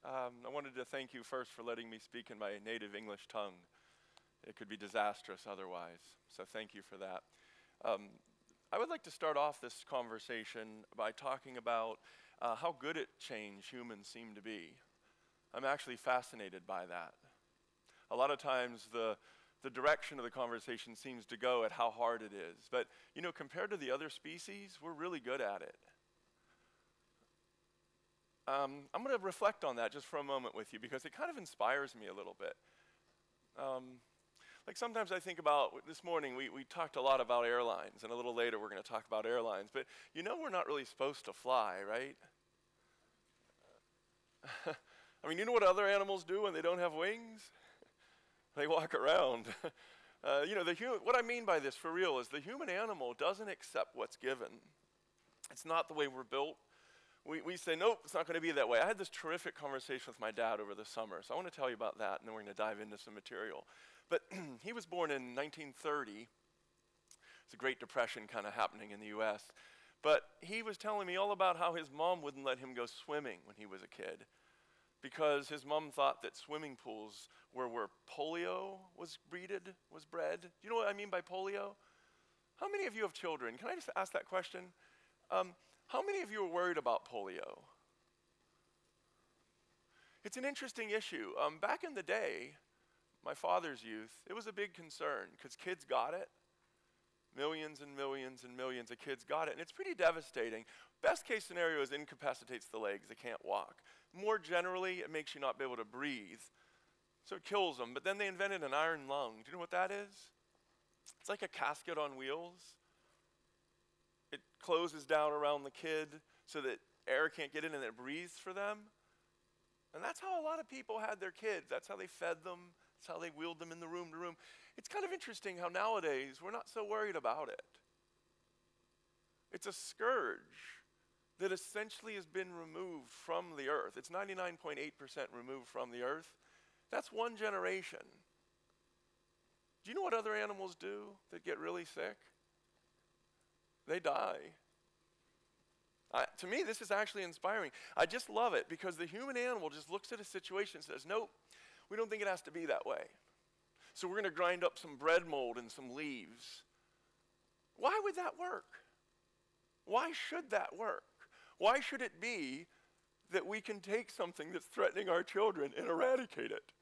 I wanted to thank you first for letting me speak in my native English tongue. It could be disastrous otherwise, so thank you for that. I would like to start off this conversation by talking about how good at change humans seem to be. I'm actually fascinated by that. A lot of times the direction of the conversation seems to go at how hard it is, but you know, compared to the other species, we're really good at it. I'm going to reflect on that just for a moment with you because it kind of inspires me a little bit. Like sometimes I think about, this morning we talked a lot about airlines, and a little later we're going to talk about airlines, but you know we're not really supposed to fly, right? I mean, you know what other animals do when they don't have wings? They walk around. You know, what I mean by this for real is the human animal doesn't accept what's given. It's not the way we're built. We say, nope, it's not going to be that way. I had this terrific conversation with my dad over the summer, so I want to tell you about that, and then we're going to dive into some material. But he was born in 1930. It's a Great Depression kind of happening in the U.S. But he was telling me all about how his mom wouldn't let him go swimming when he was a kid because his mom thought that swimming pools were where polio was bred. Do you know what I mean by polio? How many of you have children? Can I just ask that question? How many of you are worried about polio? It's an interesting issue. Back in the day, my father's youth, it was a big concern because kids got it. Millions and millions and millions of kids got it, and it's pretty devastating. Best case scenario is incapacitates the legs, they can't walk. More generally, it makes you not be able to breathe, so it kills them. But then they invented an iron lung. Do you know what that is? It's like a casket on wheels. It closes down around the kid so that air can't get in and it breathes for them. And that's how a lot of people had their kids. That's how they fed them. That's how they wheeled them in the room to room. It's kind of interesting how nowadays we're not so worried about it. It's a scourge that essentially has been removed from the earth. It's 99.8% removed from the earth. That's one generation. Do you know what other animals do that get really sick? They die. To me, this is actually inspiring. I just love it because the human animal just looks at a situation and says, nope, we don't think it has to be that way. So we're going to grind up some bread mold and some leaves. Why would that work? Why should that work? Why should it be that we can take something that's threatening our children and eradicate it?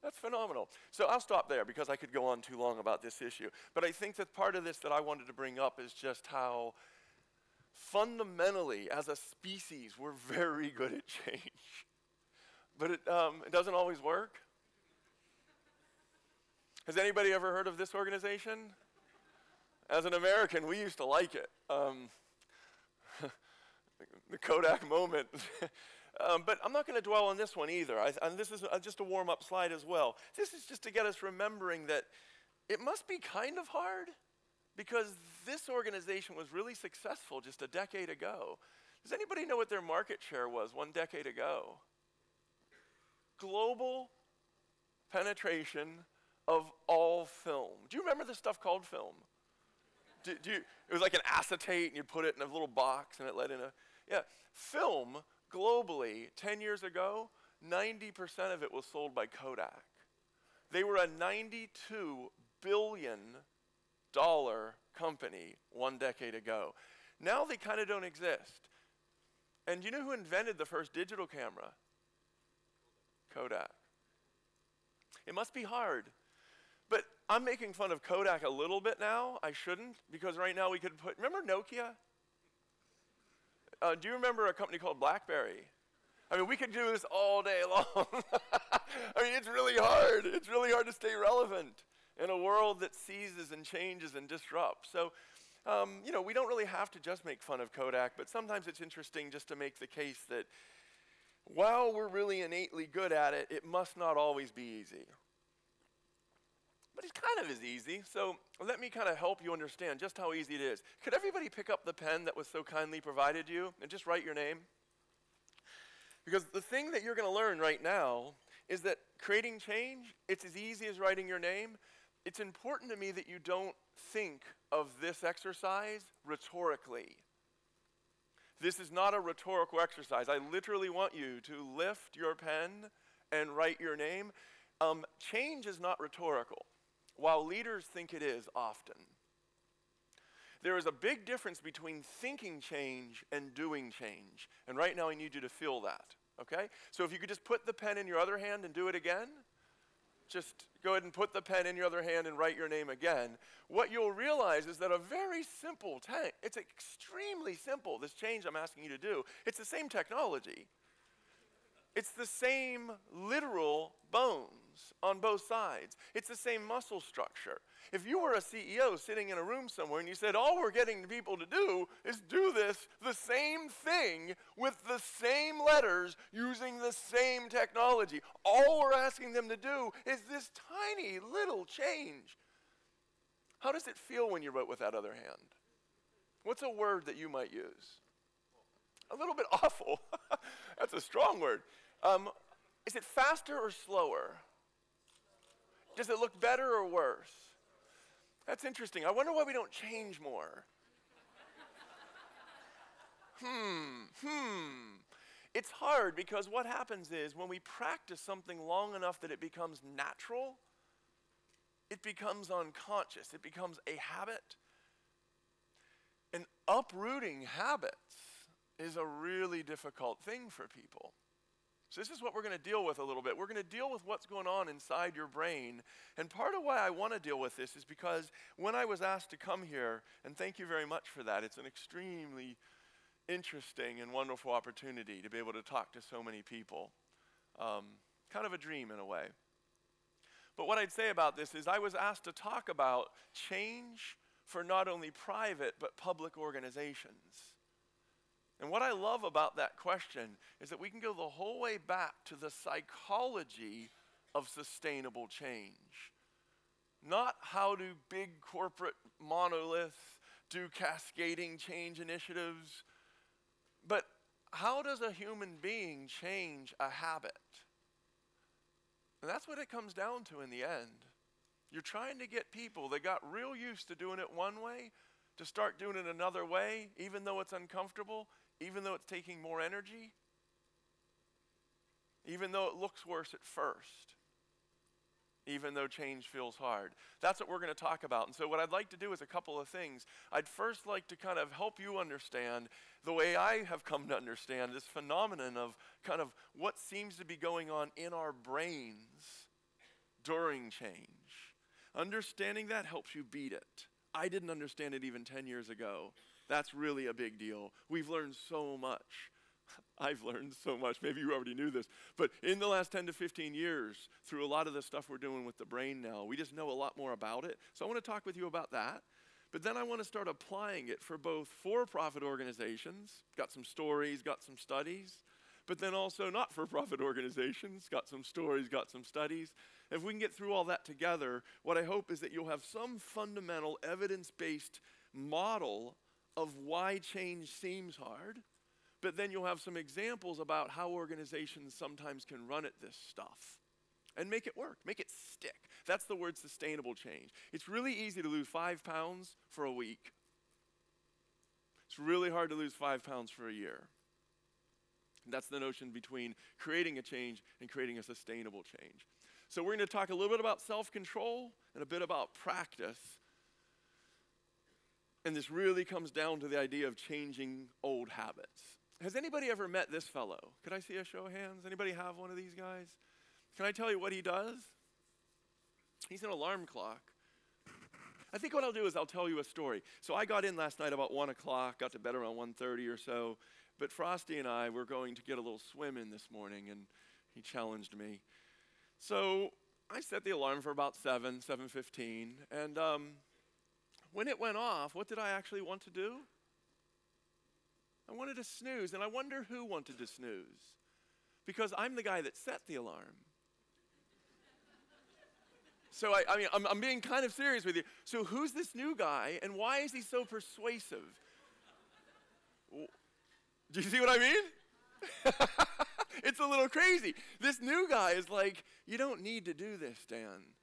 That's phenomenal. So I'll stop there because I could go on too long about this issue. But I think that part of this that I wanted to bring up is just how fundamentally, as a species, we're very good at change. But it doesn't always work. Has anybody ever heard of this organization? As an American, we used to like it. The Kodak moment. But I'm not going to dwell on this one either. And this is just a warm-up slide as well. This is just to get us remembering that it must be kind of hard because this organization was really successful just a decade ago. Does anybody know what their market share was 1 decade ago? Global penetration of all film. Do you remember this stuff called film? It was like an acetate, and you put it in a little box, and it let in a... Yeah, film, globally, 10 years ago, 90% of it was sold by Kodak. They were a $92 billion company 1 decade ago. Now they kind of don't exist. And you know who invented the first digital camera? Kodak. It must be hard. But I'm making fun of Kodak a little bit now. I shouldn't, because right now we could put, remember Nokia? Do you remember a company called BlackBerry? I mean, we could do this all day long. I mean, it's really hard. It's really hard to stay relevant in a world that seizes and changes and disrupts. So, you know, we don't really have to just make fun of Kodak, but sometimes it's interesting just to make the case that while we're really innately good at it, it must not always be easy. But it kind of is easy, so let me kind of help you understand just how easy it is. Could everybody pick up the pen that was so kindly provided you and just write your name? Because the thing that you're going to learn right now is that creating change, it's as easy as writing your name. It's important to me that you don't think of this exercise rhetorically. This is not a rhetorical exercise. I literally want you to lift your pen and write your name. Change is not rhetorical, while leaders think it is often. There is a big difference between thinking change and doing change. And right now I need you to feel that, okay? So if you could just put the pen in your other hand and do it again. Just go ahead and put the pen in your other hand and write your name again. What you'll realize is that a very simple it's extremely simple, this change I'm asking you to do. It's the same technology. It's the same literal bones on both sides. It's the same muscle structure. If you were a CEO sitting in a room somewhere and you said, all we're getting people to do is do this, the same thing with the same letters using the same technology. All we're asking them to do is this tiny little change. How does it feel when you wrote with that other hand? What's a word that you might use? A little bit awful. That's a strong word. Is it faster or slower? Does it look better or worse? That's interesting. I wonder why we don't change more. It's hard because what happens is when we practice something long enough that it becomes natural, it becomes unconscious. It becomes a habit. And uprooting habits is a really difficult thing for people. So this is what we're going to deal with a little bit. We're going to deal with what's going on inside your brain. And part of why I want to deal with this is because when I was asked to come here, and thank you very much for that, it's an extremely interesting and wonderful opportunity to be able to talk to so many people. Kind of a dream in a way. But what I'd say about this is I was asked to talk about change for not only private but public organizations. And what I love about that question is that we can go the whole way back to the psychology of sustainable change. Not how do big corporate monoliths do cascading change initiatives, but how does a human being change a habit? And that's what it comes down to in the end. You're trying to get people that got real used to doing it one way to start doing it another way, even though it's uncomfortable, even though it's taking more energy, even though it looks worse at first, even though change feels hard. That's what we're going to talk about. And so what I'd like to do is a couple of things. I'd first like to kind of help you understand the way I have come to understand this phenomenon of kind of what seems to be going on in our brains during change. Understanding that helps you beat it. I didn't understand it even 10 years ago. That's really a big deal. We've learned so much. I've learned so much. Maybe you already knew this. But in the last 10 to 15 years, through a lot of the stuff we're doing with the brain now, we just know a lot more about it. So I want to talk with you about that. But then I want to start applying it for both for-profit organizations, got some stories, got some studies, but then also not-for-profit organizations, got some stories, got some studies. If we can get through all that together, what I hope is that you'll have some fundamental evidence-based model of why change seems hard, but then you'll have some examples about how organizations sometimes can run at this stuff and make it work, make it stick. That's the word sustainable change. It's really easy to lose 5 pounds for a week. It's really hard to lose 5 pounds for a year. And that's the notion between creating a change and creating a sustainable change. So we're going to talk a little bit about self-control and a bit about practice. And this really comes down to the idea of changing old habits. Has anybody ever met this fellow? Could I see a show of hands? Anybody have one of these guys? Can I tell you what he does? He's an alarm clock. I think what I'll do is I'll tell you a story. So I got in last night about 1 o'clock, got to bed around 1:30 or so. But Frosty and I were going to get a little swim in this morning, and he challenged me. So I set the alarm for about 7:15, and when it went off, what did I actually want to do? I wanted to snooze, and I wonder who wanted to snooze. Because I'm the guy that set the alarm. So I'm being kind of serious with you. So who's this new guy, and why is he so persuasive? Do you see what I mean? It's a little crazy. This new guy is like, you don't need to do this, Dan.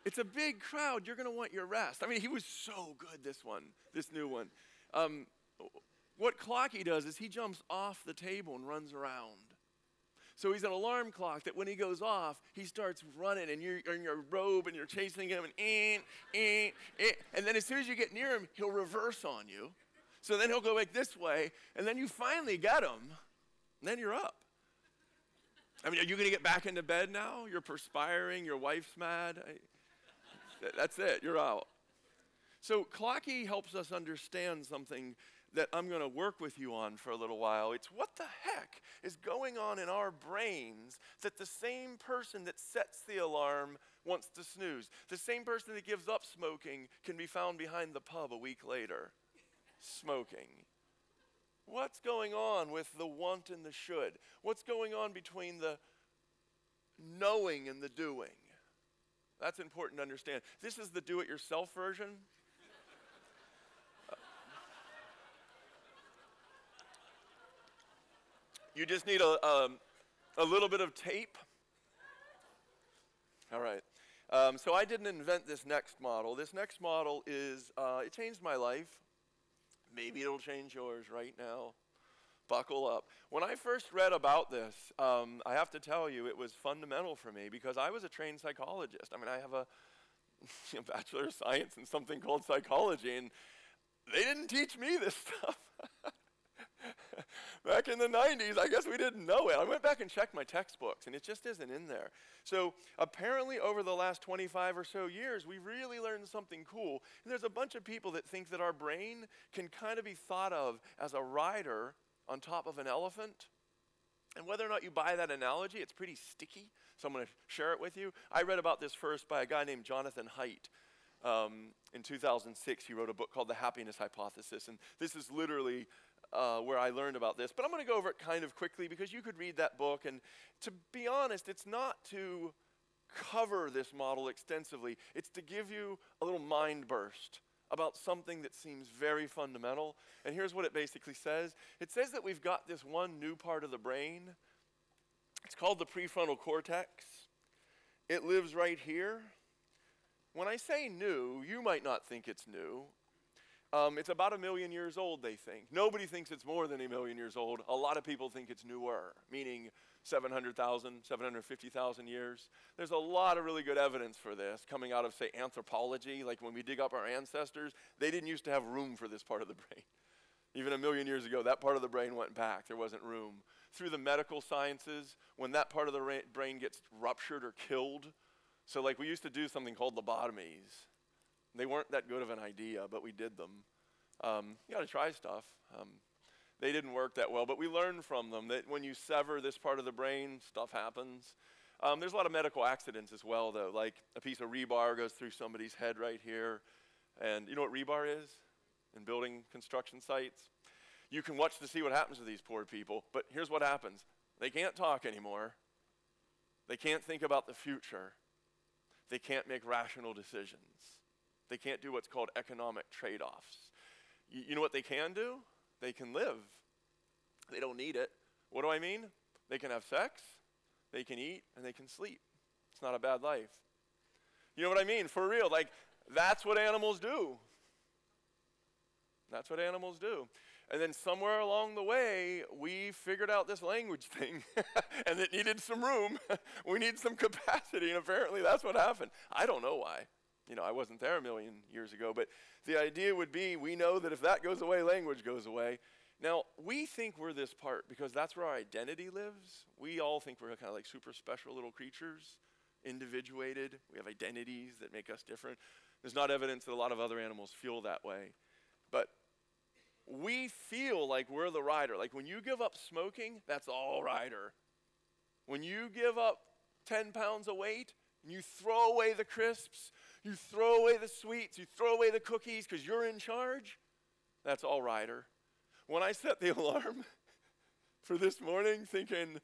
It's a big crowd. You're going to want your rest. I mean, he was so good, this new one. what Clocky does is he jumps off the table and runs around. So he's an alarm clock that when he goes off, he starts running, and you're in your robe, and you're chasing him, and then as soon as you get near him, he'll reverse on you. So then he'll go like this way, and then you finally get him, and then you're up. I mean, are you going to get back into bed now? You're perspiring, your wife's mad. That's it, you're out. So Clocky helps us understand something that I'm going to work with you on for a little while. It's what the heck is going on in our brains that the same person that sets the alarm wants to snooze. The same person that gives up smoking can be found behind the pub a week later, smoking. What's going on with the want and the should? What's going on between the knowing and the doing? That's important to understand. This is the do-it-yourself version. You just need a little bit of tape. All right. So I didn't invent this next model. This next model is, it changed my life. Maybe it'll change yours right now. Buckle up. When I first read about this, I have to tell you, it was fundamental for me because I was a trained psychologist. I mean, I have a Bachelor of Science in something called psychology, and they didn't teach me this stuff. Back in the 90s, I guess we didn't know it. I went back and checked my textbooks, and it just isn't in there. So apparently over the last 25 or so years, we really learned something cool. And there's a bunch of people that think that our brain can kind of be thought of as a rider on top of an elephant. And whether or not you buy that analogy, it's pretty sticky. So I'm going to share it with you. I read about this first by a guy named Jonathan Haidt. In 2006, he wrote a book called The Happiness Hypothesis. And this is literally where I learned about this. But I'm going to go over it kind of quickly because you could read that book. And to be honest, it's not to cover this model extensively. It's to give you a little mind burst about something that seems very fundamental. And here's what it basically says. It says that we've got this one new part of the brain. It's called the prefrontal cortex. It lives right here. When I say new, you might not think it's new. It's about 1 million years old, they think. Nobody thinks it's more than 1 million years old. A lot of people think it's newer, meaning 700,000, 750,000 years. There's a lot of really good evidence for this coming out of, say, anthropology. Like when we dig up our ancestors, they didn't used to have room for this part of the brain. Even 1 million years ago, that part of the brain went back. There wasn't room. Through the medical sciences, when that part of the brain gets ruptured or killed, so like we used to do something called lobotomies. They weren't that good of an idea, but we did them. You got to try stuff. They didn't work that well, but we learned from them that when you sever this part of the brain, stuff happens. There's a lot of medical accidents as well, though, like a piece of rebar goes through somebody's head right here. And you know what rebar is in building construction sites? You can watch to see what happens to these poor people, but here's what happens. They can't talk anymore. They can't think about the future. They can't make rational decisions. They can't do what's called economic trade-offs. You know what they can do? They can live. They don't need it. What do I mean? They can have sex, they can eat, and they can sleep. It's not a bad life. You know what I mean? For real, like, that's what animals do. That's what animals do. And then somewhere along the way, we figured out this language thing, and it needed some room. We need some capacity, and apparently that's what happened. I don't know why. You know, I wasn't there 1 million years ago, but the idea would be we know that if that goes away, language goes away. Now, we think we're this part because that's where our identity lives. We all think we're kind of like super special little creatures, individuated. We have identities that make us different. There's not evidence that a lot of other animals feel that way. But we feel like we're the rider. Like when you give up smoking, that's all rider. When you give up 10 pounds of weight and you throw away the crisps, you throw away the sweets, you throw away the cookies because you're in charge, that's all rider. When I set the alarm for this morning thinking,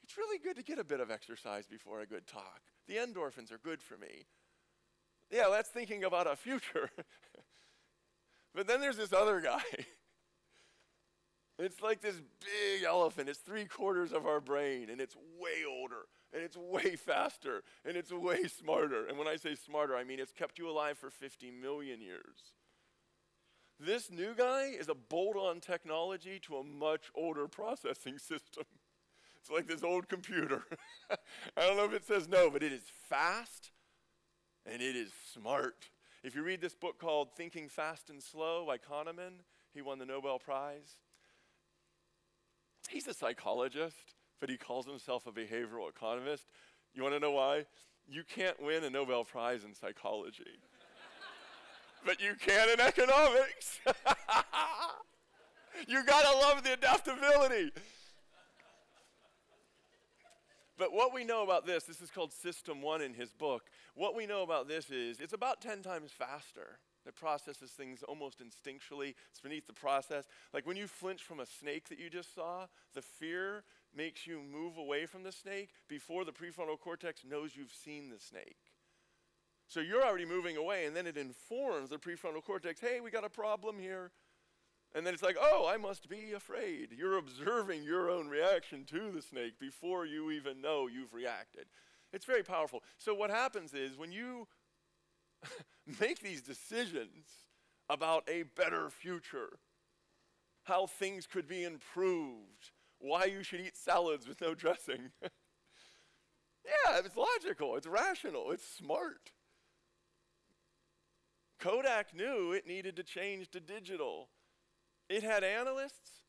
it's really good to get a bit of exercise before a good talk. The endorphins are good for me. Yeah, that's thinking about a future. But then there's this other guy. It's like this big elephant. It's 3/4 of our brain, and it's way older, and it's way faster, and it's way smarter. And when I say smarter, I mean it's kept you alive for 50 million years. This new guy is a bolt-on technology to a much older processing system. It's like this old computer. I don't know if it says no, but it is fast and it is smart. If you read this book called Thinking Fast and Slow by Kahneman, he won the Nobel Prize. He's a psychologist, but he calls himself a behavioral economist. You want to know why? You can't win a Nobel Prize in psychology. But you can in economics. You gotta love the adaptability. But what we know about this is called System 1 in his book. What we know about this is it's about 10 times faster. It processes things almost instinctually. It's beneath the process. Like when you flinch from a snake that you just saw, the fear makes you move away from the snake before the prefrontal cortex knows you've seen the snake. So you're already moving away, and then it informs the prefrontal cortex, hey, we got a problem here. And then it's like, oh, I must be afraid. You're observing your own reaction to the snake before you even know you've reacted. It's very powerful. So what happens is when you make these decisions about a better future, how things could be improved, why you should eat salads with no dressing. Yeah, it's logical, it's rational, it's smart. Kodak knew it needed to change to digital. It had analysts.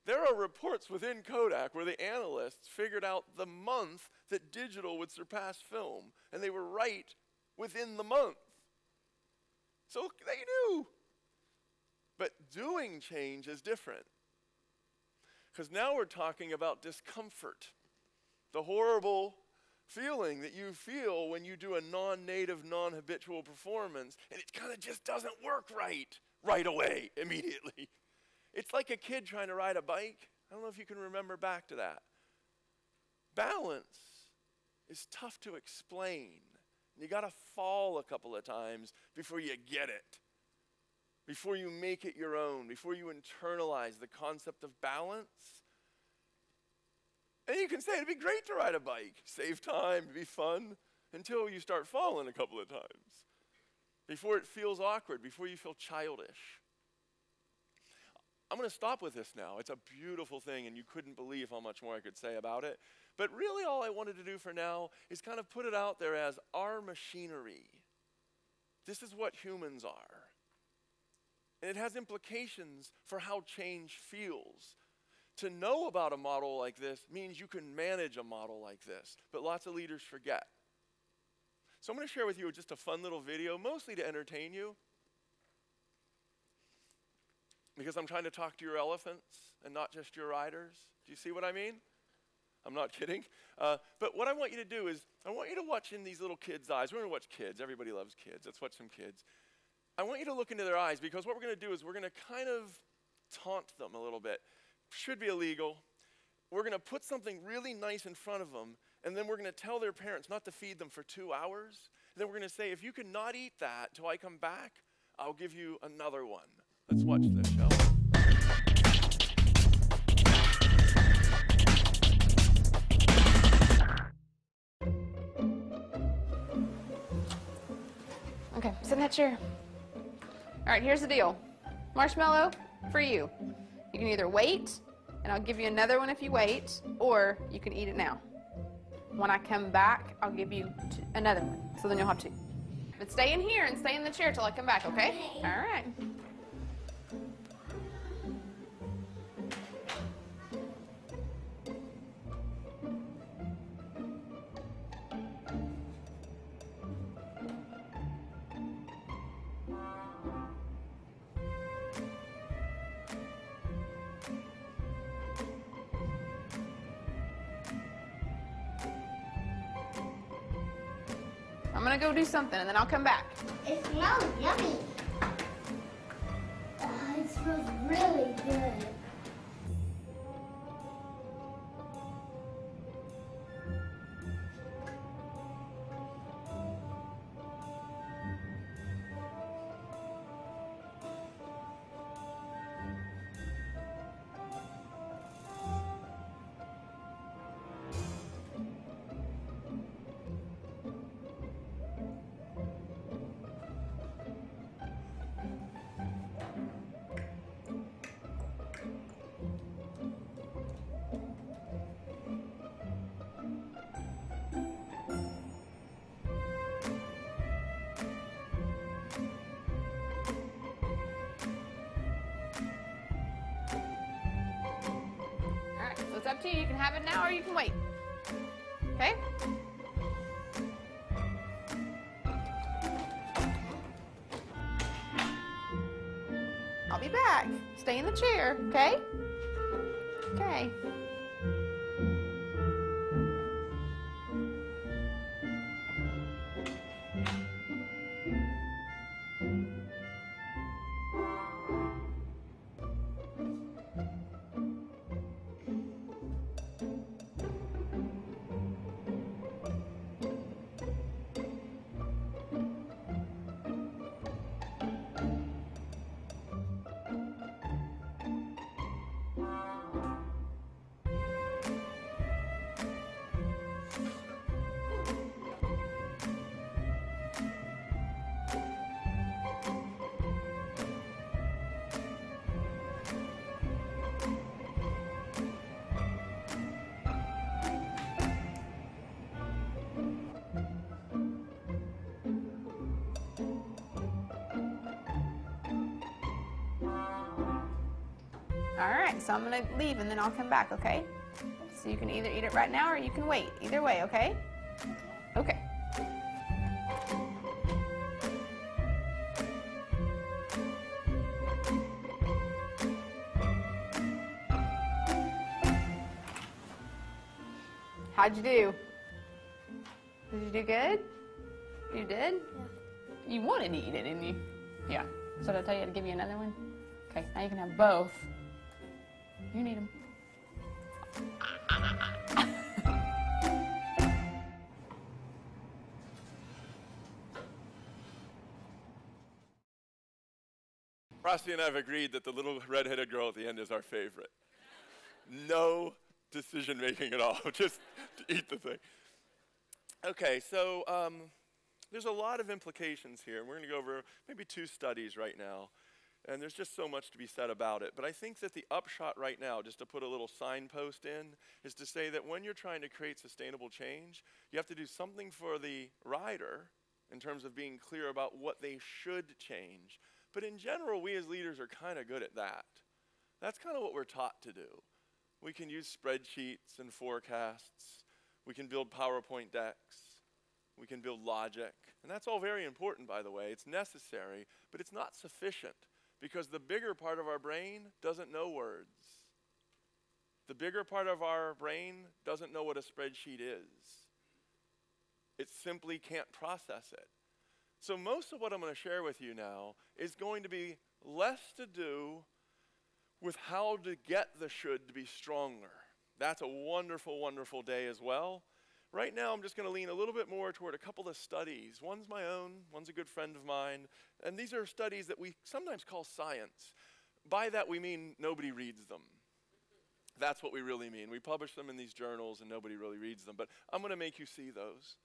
There are reports within Kodak where the analysts figured out the month that digital would surpass film, and they were right within the month. So they knew. But doing change is different. Because now we're talking about discomfort, the horrible feeling that you feel when you do a non-native, non-habitual performance, and it kind of just doesn't work right away, immediately. It's like a kid trying to ride a bike. I don't know if you can remember back to that. Balance is tough to explain. You got to fall a couple of times before you get it, before you make it your own, before you internalize the concept of balance. And you can say it'd be great to ride a bike, save time, be fun, until you start falling a couple of times, before it feels awkward, before you feel childish. I'm going to stop with this now. It's a beautiful thing, and you couldn't believe how much more I could say about it. But really all I wanted to do for now is kind of put it out there as our machinery. This is what humans are. And it has implications for how change feels. To know about a model like this means you can manage a model like this, but lots of leaders forget. So I'm going to share with you just a fun little video, mostly to entertain you, because I'm trying to talk to your elephants and not just your riders. Do you see what I mean? I'm not kidding. But what I want you to do is, I want you to watch in these little kids' eyes. We're going to watch kids. Everybody loves kids. Let's watch some kids. I want you to look into their eyes, because what we're going to do is we're going to kind of taunt them a little bit. Should be illegal. We're going to put something really nice in front of them, and then we're going to tell their parents not to feed them for 2 hours. And then we're going to say, if you cannot eat that till I come back, I'll give you another one. Let's watch this, shall we? Okay, sit in that chair. All right, here's the deal. Marshmallow for you. You can either wait, and I'll give you another one if you wait, or you can eat it now. When I come back, I'll give you another one, so then you'll have two. But stay in here and stay in the chair till I come back, okay? All right. I'm gonna go do something and then I'll come back. It smells yummy. It smells really good. have it now or you can wait. Okay? I'll be back. Stay in the chair, okay? Okay. All right, so I'm going to leave and then I'll come back, okay? So you can either eat it right now or you can wait. Either way, okay? Okay. How'd you do? Did you do good? You did? Yeah. You wanted to eat it, didn't you? Yeah. So did I tell you to give you another one? Okay, now you can have both. You need them. Frosty and I have agreed that the little red-headed girl at the end is our favorite. No decision making at all, just to eat the thing. Okay, so there's a lot of implications here, and we're going to go over maybe 2 studies right now. And there's just so much to be said about it. But I think that the upshot right now, just to put a little signpost in, is to say that when you're trying to create sustainable change, you have to do something for the rider in terms of being clear about what they should change. But in general, we as leaders are kind of good at that. That's kind of what we're taught to do. We can use spreadsheets and forecasts. We can build PowerPoint decks. We can build logic. And that's all very important, by the way. It's necessary, but it's not sufficient. Because the bigger part of our brain doesn't know words. The bigger part of our brain doesn't know what a spreadsheet is. It simply can't process it. So most of what I'm going to share with you now is going to be less to do with how to get the should to be stronger. That's a wonderful, wonderful day as well. Right now, I'm just going to lean a little bit more toward a couple of studies. One's my own, one's a good friend of mine, and these are studies that we sometimes call science. By that, we mean nobody reads them. That's what we really mean. We publish them in these journals, and nobody really reads them, but I'm going to make you see those.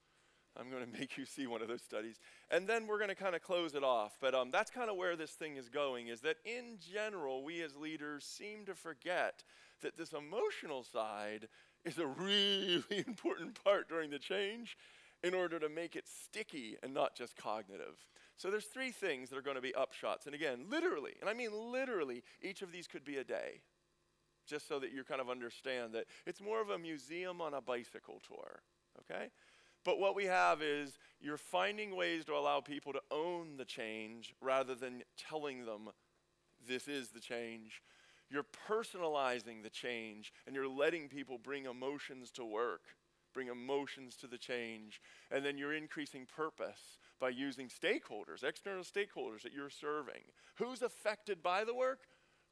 I'm going to make you see one of those studies. And then we're going to kind of close it off, but that's kind of where this thing is going, is that in general, we as leaders seem to forget that this emotional side is a really important part during the change in order to make it sticky and not just cognitive. So there's 3 things that are going to be upshots. And again, literally, and I mean literally, each of these could be a day, just so that you kind of understand that it's more of a museum on a bicycle tour, okay? But what we have is you're finding ways to allow people to own the change rather than telling them this is the change. You're personalizing the change, and you're letting people bring emotions to work, bring emotions to the change, and then you're increasing purpose by using stakeholders, external stakeholders that you're serving. Who's affected by the work?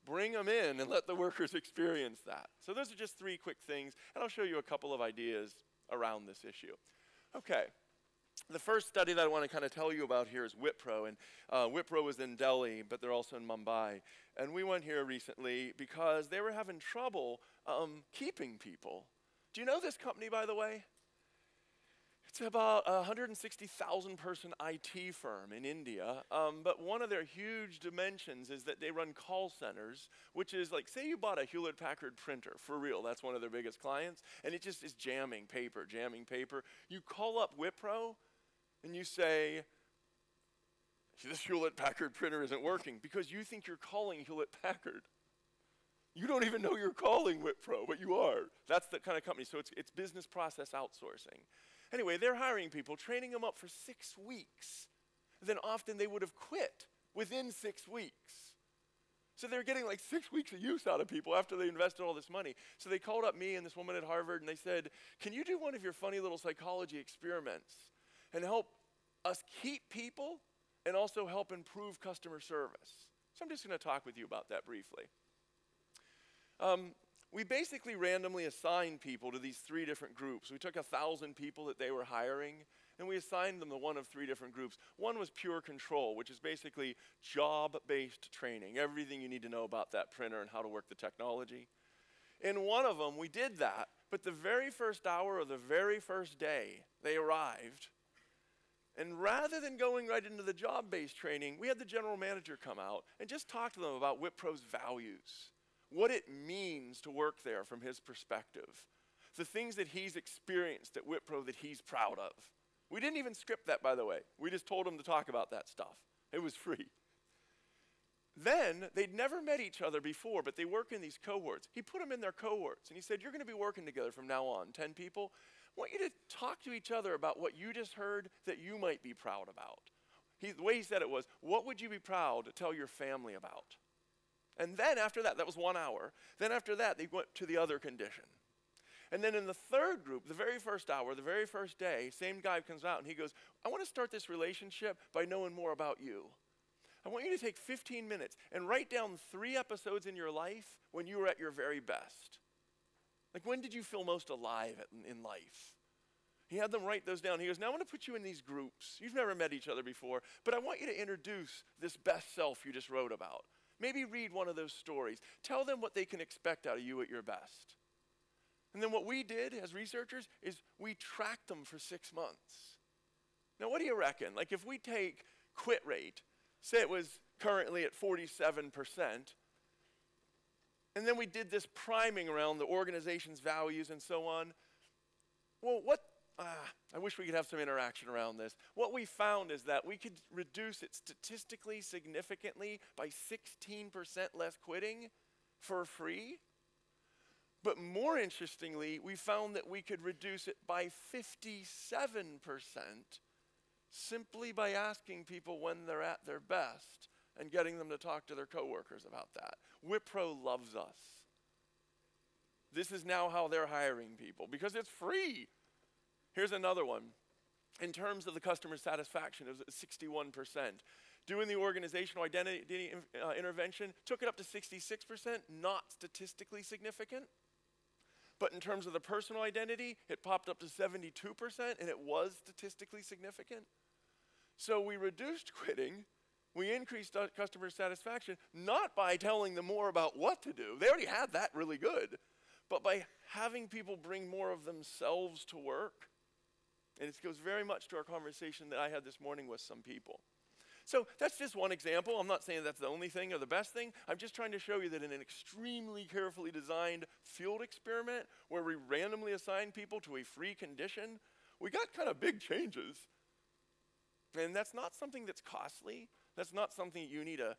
Bring them in and let the workers experience that. So those are just 3 quick things, and I'll show you a couple of ideas around this issue. Okay. The first study that I want to kind of tell you about here is Wipro, and Wipro is in Delhi, but they're also in Mumbai. And we went here recently because they were having trouble keeping people. Do you know this company, by the way? It's about a 160,000 person IT firm in India, but one of their huge dimensions is that they run call centers, which is like, say you bought a Hewlett-Packard printer, for real, that's one of their biggest clients, and it just is jamming paper. You call up Wipro, and you say, this Hewlett-Packard printer isn't working, because you think you're calling Hewlett-Packard. You don't even know you're calling Wipro, but you are. That's the kind of company. So it's business process outsourcing. Anyway, they're hiring people, training them up for 6 weeks. Then often they would have quit within 6 weeks. So they're getting like 6 weeks of use out of people after they invested all this money. So they called up me and this woman at Harvard and they said, can you do one of your funny little psychology experiments and help us keep people and also help improve customer service? So I'm just going to talk with you about that briefly. We basically randomly assigned people to these 3 different groups. We took 1,000 people that they were hiring, and we assigned them to one of 3 different groups. One was pure control, which is basically job-based training, everything you need to know about that printer and how to work the technology. In one of them, we did that, but the very first hour of the very first day, they arrived. And rather than going right into the job-based training, we had the general manager come out and just talk to them about Wipro's values, what it means to work there from his perspective, the things that he's experienced at Wipro that he's proud of. We didn't even script that, by the way. We just told him to talk about that stuff. It was free. Then, they'd never met each other before, but they work in these cohorts. He put them in their cohorts, and he said, you're going to be working together from now on, 10 people. I want you to talk to each other about what you just heard that you might be proud about. The way he said it was, what would you be proud to tell your family about? And then after that, that was 1 hour. Then after that, they went to the other condition. And then in the third group, the very first hour, the very first day, same guy comes out and he goes, I want to start this relationship by knowing more about you. I want you to take 15 minutes and write down 3 episodes in your life when you were at your very best. Like, when did you feel most alive in life? He had them write those down. He goes, now I want to put you in these groups. You've never met each other before, but I want you to introduce this best self you just wrote about. Maybe read one of those stories. Tell them what they can expect out of you at your best. And then what we did as researchers is we tracked them for 6 months. Now, what do you reckon? Like, if we take quit rate, say it was currently at 47%, and then we did this priming around the organization's values and so on, well, I wish we could have some interaction around this. What we found is that we could reduce it statistically significantly by 16% less quitting for free. But more interestingly, we found that we could reduce it by 57% simply by asking people when they're at their best and getting them to talk to their coworkers about that. Wipro loves us. This is now how they're hiring people because it's free. Here's another one. In terms of the customer satisfaction, it was 61%. Doing the organizational identity intervention took it up to 66%, not statistically significant. But in terms of the personal identity, it popped up to 72%, and it was statistically significant. So we reduced quitting, we increased customer satisfaction, not by telling them more about what to do. They already had that really good. But by having people bring more of themselves to work. And it goes very much to our conversation that I had this morning with some people. So that's just one example. I'm not saying that's the only thing or the best thing. I'm just trying to show you that in an extremely carefully designed field experiment where we randomly assign people to a free condition, we got kind of big changes. And that's not something that's costly. That's not something you need a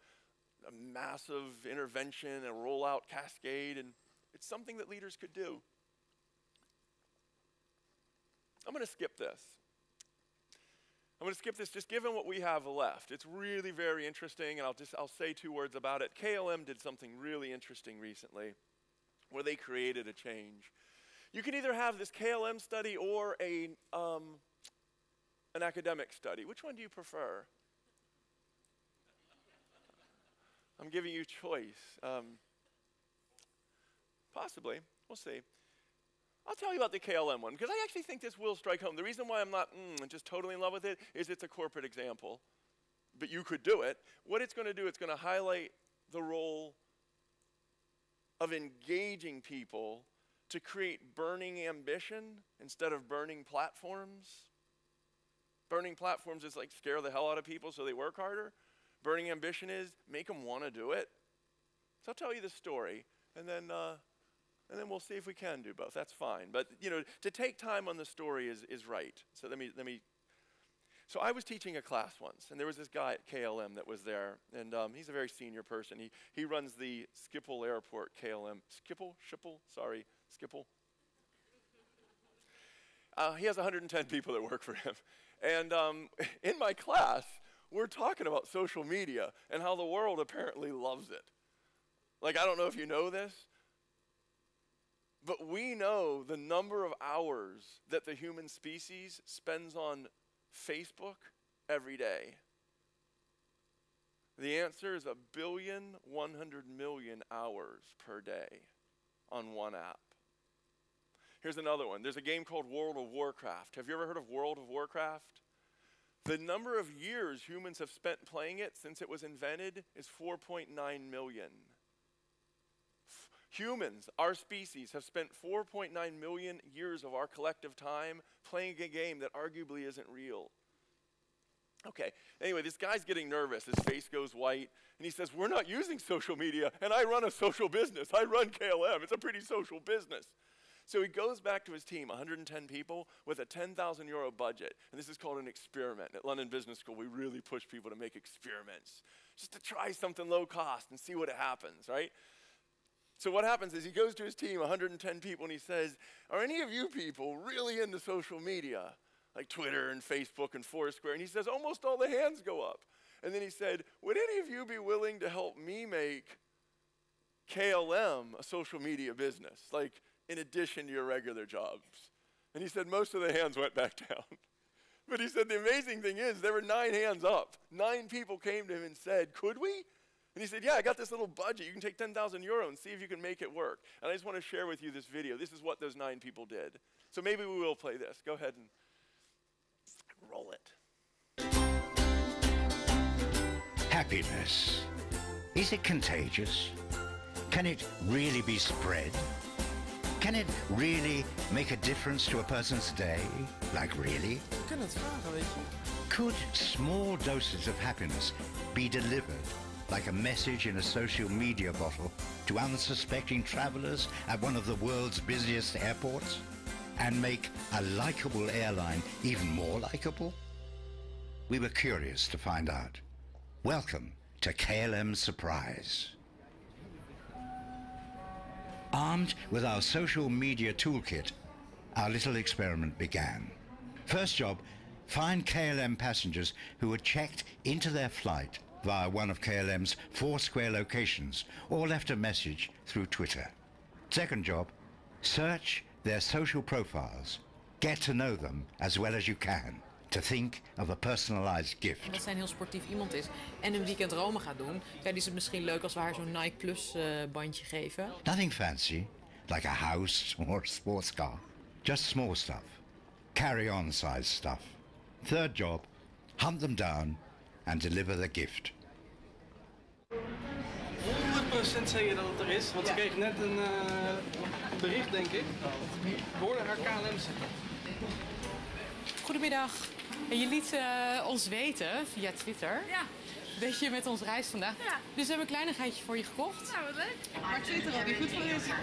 massive intervention, a rollout cascade, and it's something that leaders could do. I'm going to skip this. I'm going to skip this just given what we have left. It's really very interesting, and I'll say 2 words about it. KLM did something really interesting recently where they created a change. You can either have this KLM study or an academic study. Which one do you prefer? I'm giving you choice. Possibly. We'll see. I'll tell you about the KLM one, because I actually think this will strike home. The reason why I'm not just totally in love with it is it's a corporate example. But you could do it. What it's going to do, it's going to highlight the role of engaging people to create burning ambition instead of burning platforms. Burning platforms is like scare the hell out of people so they work harder. Burning ambition is make them want to do it. So I'll tell you the story, and then we'll see if we can do both. That's fine. But to take time on the story is right. So let me. So I was teaching a class once, and there was this guy at KLM that was there, and he's a very senior person. He runs the Schiphol Airport, KLM. Schiphol. He has 110 people that work for him. And in my class, we're talking about social media and how the world apparently loves it. Like, I don't know if you know this, but we know the number of hours that the human species spends on Facebook every day. The answer is 1,100,000,000 hours per day on one app. Here's another one. There's a game called World of Warcraft. Have you ever heard of World of Warcraft? The number of years humans have spent playing it since it was invented is 4.9 million. Humans, our species, have spent 4.9 million years of our collective time playing a game that arguably isn't real. Okay, anyway, this guy's getting nervous. His face goes white, and he says, we're not using social media, and I run a social business. I run KLM. It's a pretty social business. So he goes back to his team, 110 people, with a 10,000 euro budget. And this is called an experiment. At London Business School, we really push people to make experiments, just to try something low cost and see what happens, right? So what happens is he goes to his team, 110 people, and he says, are any of you people really into social media, like Twitter and Facebook and Foursquare? And he says, almost all the hands go up. And then he said, would any of you be willing to help me make KLM a social media business, like in addition to your regular jobs? And he said, most of the hands went back down. But he said, the amazing thing is there were 9 hands up. 9 people came to him and said, could we? And he said, yeah, I got this little budget. You can take 10,000 euro and see if you can make it work. And I just want to share with you this video. This is what those 9 people did. So maybe we will play this. Go ahead and roll it. Happiness. Is it contagious? Can it really be spread? Can it really make a difference to a person's day? Like really? Could small doses of happiness be delivered like a message in a social media bottle to unsuspecting travelers at one of the world's busiest airports? And make a likable airline even more likable? We were curious to find out. Welcome to KLM Surprise. Armed with our social media toolkit, our little experiment began. First job, find KLM passengers who had checked into their flight via one of KLM's Foursquare locations or left a message through Twitter. Second job, search their social profiles. Get to know them as well as you can to think of a personalized gift. En dat zij een heel sportief iemand is en een weekend Rome gaat doen, dan is het misschien leuk als we haar zo'n Nike Plus bandje geven. Nothing fancy, like a house or a sports car. Just small stuff. Carry-on size stuff. Third job, hunt them down and deliver the gift. 100% zeker dat het er is, want ze kreeg net een bericht, denk ik. Ik hoorde haar KLM zeggen. Goedemiddag. En je liet ons weten via Twitter dat je met ons reist vandaag. Ja. Dus we hebben een kleinigheidje voor je gekocht. Nou, wat leuk. Maar Twitter al die goed voor is. Ja,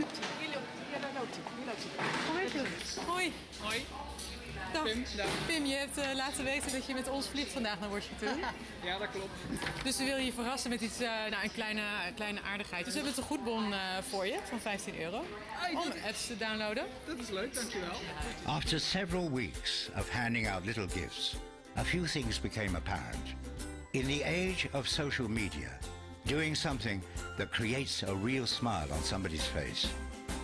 daar loopt hij. Kom even. Hoi. Hoi. Dag. Pim, dag. Pim, je hebt laten weten dat je met ons vliegt vandaag naar Washington. Ja, dat klopt. Dus we willen je verrassen met iets, een kleine aardigheid. Dus we hebben een tegoedbon voor je van €15 om apps te downloaden. Dat is leuk, dankjewel. After several weeks of handing out little gifts, a few things became apparent. In the age of social media, doing something that creates a real smile on somebody's face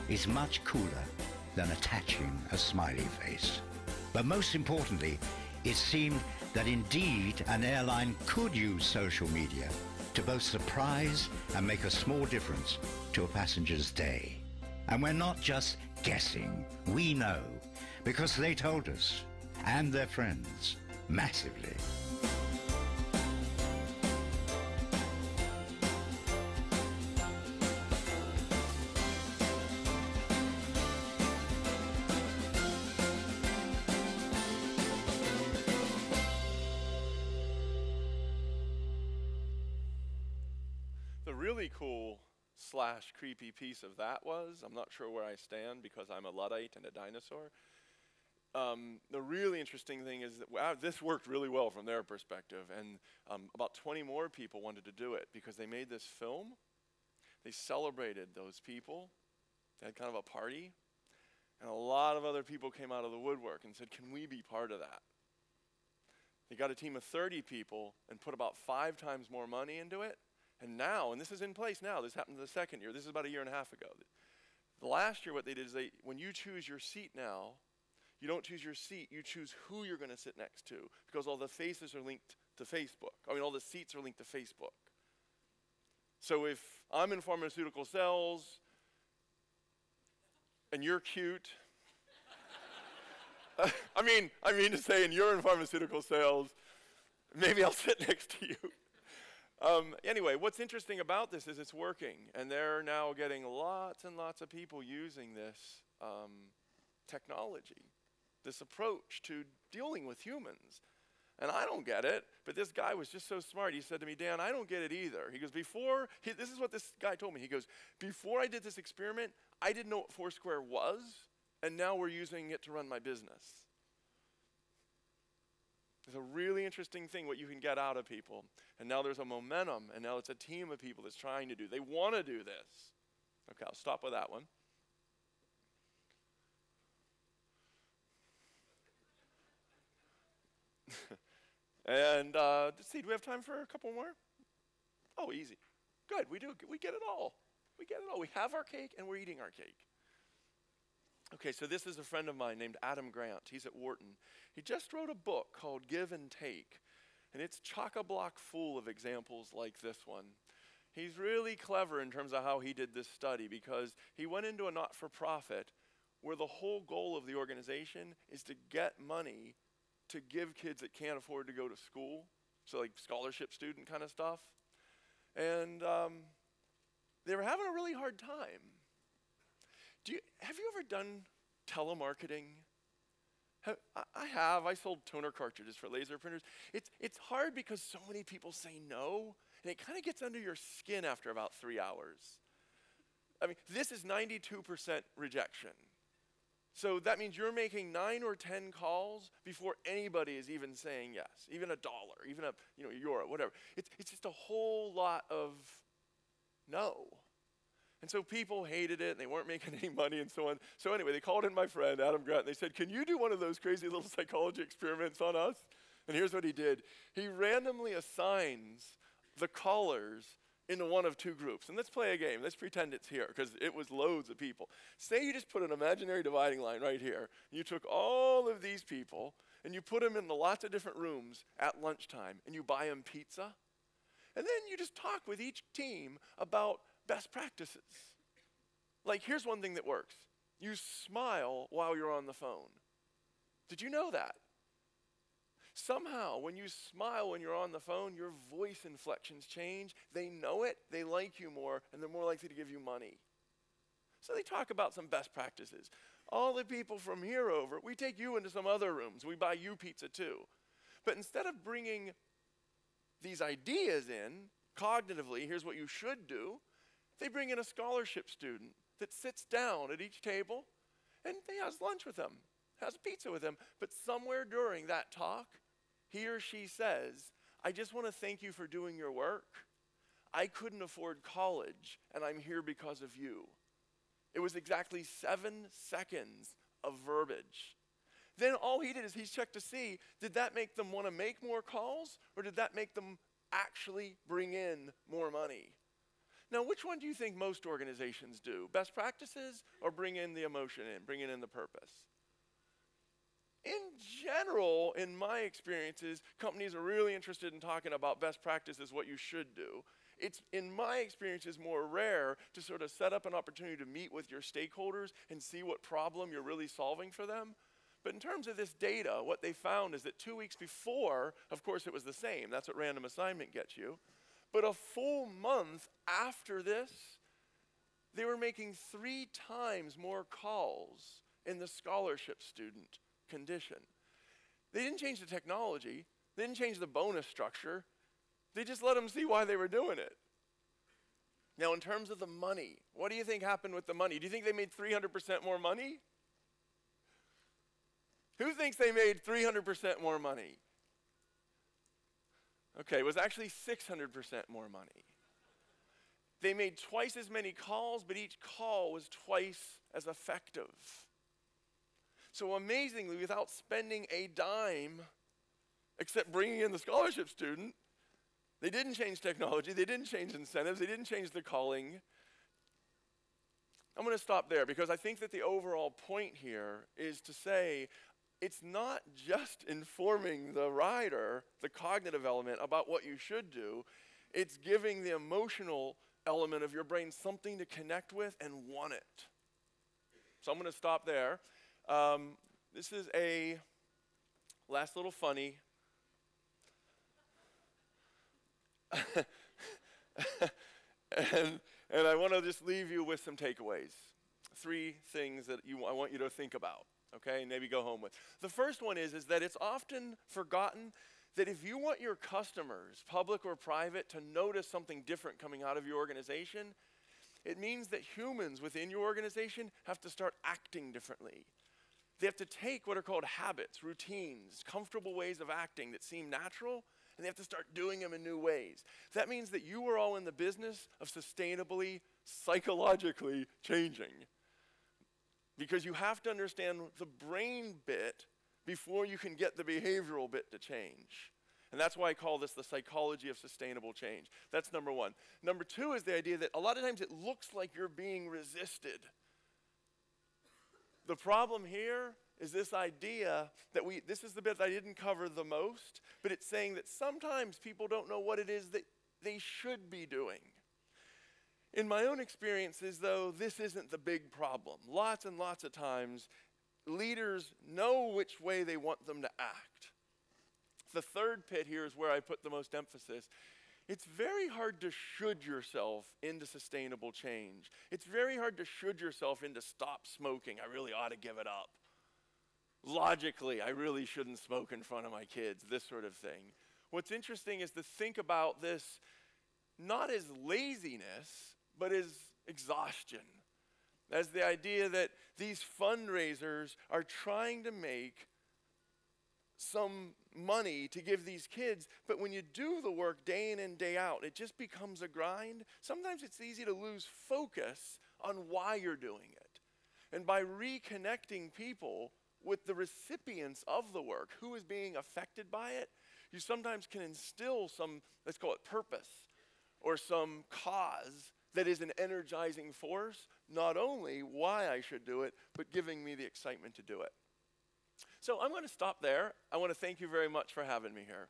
is much cooler than attaching a smiley face. But most importantly, it seemed that indeed an airline could use social media to both surprise and make a small difference to a passenger's day. And we're not just guessing, we know, because they told us, and their friends, massively. The really cool / creepy piece of that was, I'm not sure where I stand because I'm a Luddite and a dinosaur, the really interesting thing is that wow, this worked really well from their perspective, and about 20 more people wanted to do it because they made this film. They celebrated those people. They had kind of a party, and a lot of other people came out of the woodwork and said, can we be part of that? They got a team of 30 people and put about 5 times more money into it, and now, and this is in place now, this happened the second year, this is about 1.5 years ago. The last year what they did is when you choose your seat now, you don't choose your seat, you choose who you're going to sit next to, because all the faces are linked to Facebook. I mean, all the seats are linked to Facebook. So if I'm in pharmaceutical sales, and you're cute, I mean to say, and you're in pharmaceutical sales, maybe I'll sit next to you. Anyway, what's interesting about this is it's working, and they're now getting lots and lots of people using this technology, this approach to dealing with humans. And I don't get it, but this guy was just so smart. He said to me, Dan, I don't get it either. He goes, this is what this guy told me. He goes, before I did this experiment, I didn't know what Foursquare was, and now we're using it to run my business. It's a really interesting thing what you can get out of people. And now there's a momentum, and now it's a team of people that's trying to do. They want to do this. Okay, I'll stop with that one. And let's see, do we have time for a couple more? Oh, easy. Good, we do. We get it all. We get it all. We have our cake, and we're eating our cake. Okay, so this is a friend of mine named Adam Grant. He's at Wharton. He just wrote a book called Give and Take, and it's chock-a-block full of examples like this one. He's really clever in terms of how he did this study because he went into a not-for-profit where the whole goal of the organization is to get money to give kids that can't afford to go to school, so like scholarship student kind of stuff. And they were having a really hard time. Have you ever done telemarketing? I have. I sold toner cartridges for laser printers. It's hard because so many people say no, and it kind of gets under your skin after about 3 hours. I mean, this is 92% rejection. So that means you're making 9 or 10 calls before anybody is even saying yes, even $1, even a euro, whatever. It's just a whole lot of no. And so people hated it, and they weren't making any money and so on. So anyway, they called in my friend, Adam Grant, and they said, can you do one of those crazy little psychology experiments on us? And here's what he did. He randomly assigns the callers into one of 2 groups. And let's play a game. Let's pretend it's here, because it was loads of people. Say you just put an imaginary dividing line right here. You took all of these people, and you put them in lots of different rooms at lunchtime, and you buy them pizza. And then you just talk with each team about best practices. Like, here's one thing that works. You smile while you're on the phone. Did you know that? Somehow, when you smile when you're on the phone, your voice inflections change. They know it, they like you more, and they're more likely to give you money. So they talk about some best practices. All the people from here over, we take you into some other rooms. We buy you pizza too. But instead of bringing these ideas in, cognitively, here's what you should do, they bring in a scholarship student that sits down at each table and they has lunch with them, has pizza with them. But somewhere during that talk, he or she says, I just want to thank you for doing your work. I couldn't afford college, and I'm here because of you. It was exactly 7 seconds of verbiage. Then all he did is he checked to see, did that make them want to make more calls, or did that make them actually bring in more money? Now, which one do you think most organizations do? Best practices or bring in the emotion in, bring in the purpose? In general, in my experiences, companies are really interested in talking about best practices, what you should do. It's, in my experiences, more rare to sort of set up an opportunity to meet with your stakeholders and see what problem you're really solving for them. But in terms of this data, what they found is that 2 weeks before, of course it was the same, that's what random assignment gets you, but a full month after this, they were making 3 times more calls in the scholarship student condition. They didn't change the technology, they didn't change the bonus structure, they just let them see why they were doing it. Now in terms of the money, what do you think happened with the money? Do you think they made 300% more money? Who thinks they made 300% more money? Okay, it was actually 600% more money. They made twice as many calls, but each call was twice as effective. So amazingly, without spending a dime, except bringing in the scholarship student, they didn't change technology, they didn't change incentives, they didn't change the calling. I'm going to stop there because I think that the overall point here is to say it's not just informing the rider, the cognitive element, about what you should do. It's giving the emotional element of your brain something to connect with and want it. So I'm going to stop there. This is a last little funny. and I want to just leave you with some takeaways. 3 things that I want you to think about, okay, and maybe go home with. The first one is that it's often forgotten that if you want your customers, public or private, to notice something different coming out of your organization, it means that humans within your organization have to start acting differently. They have to take what are called habits, routines, comfortable ways of acting that seem natural, and they have to start doing them in new ways. That means that you are all in the business of sustainably, psychologically changing. Because you have to understand the brain bit before you can get the behavioral bit to change. And that's why I call this the psychology of sustainable change. That's number 1. Number 2 is the idea that a lot of times it looks like you're being resisted. The problem here is this idea that this is the bit that I didn't cover the most, but it's saying that sometimes people don't know what it is that they should be doing. In my own experiences, though, this isn't the big problem. Lots and lots of times, leaders know which way they want them to act. The third pit here is where I put the most emphasis. It's very hard to should yourself into sustainable change. It's very hard to should yourself into stop smoking. I really ought to give it up. Logically, I really shouldn't smoke in front of my kids, this sort of thing. What's interesting is to think about this not as laziness, but as exhaustion. As the idea that these fundraisers are trying to make some money to give these kids, but when you do the work day in and day out, it just becomes a grind. Sometimes it's easy to lose focus on why you're doing it. And by reconnecting people with the recipients of the work, who is being affected by it, you sometimes can instill some, let's call it purpose, or some cause that is an energizing force, not only why I should do it, but giving me the excitement to do it. So I'm going to stop there. I want to thank you very much for having me here.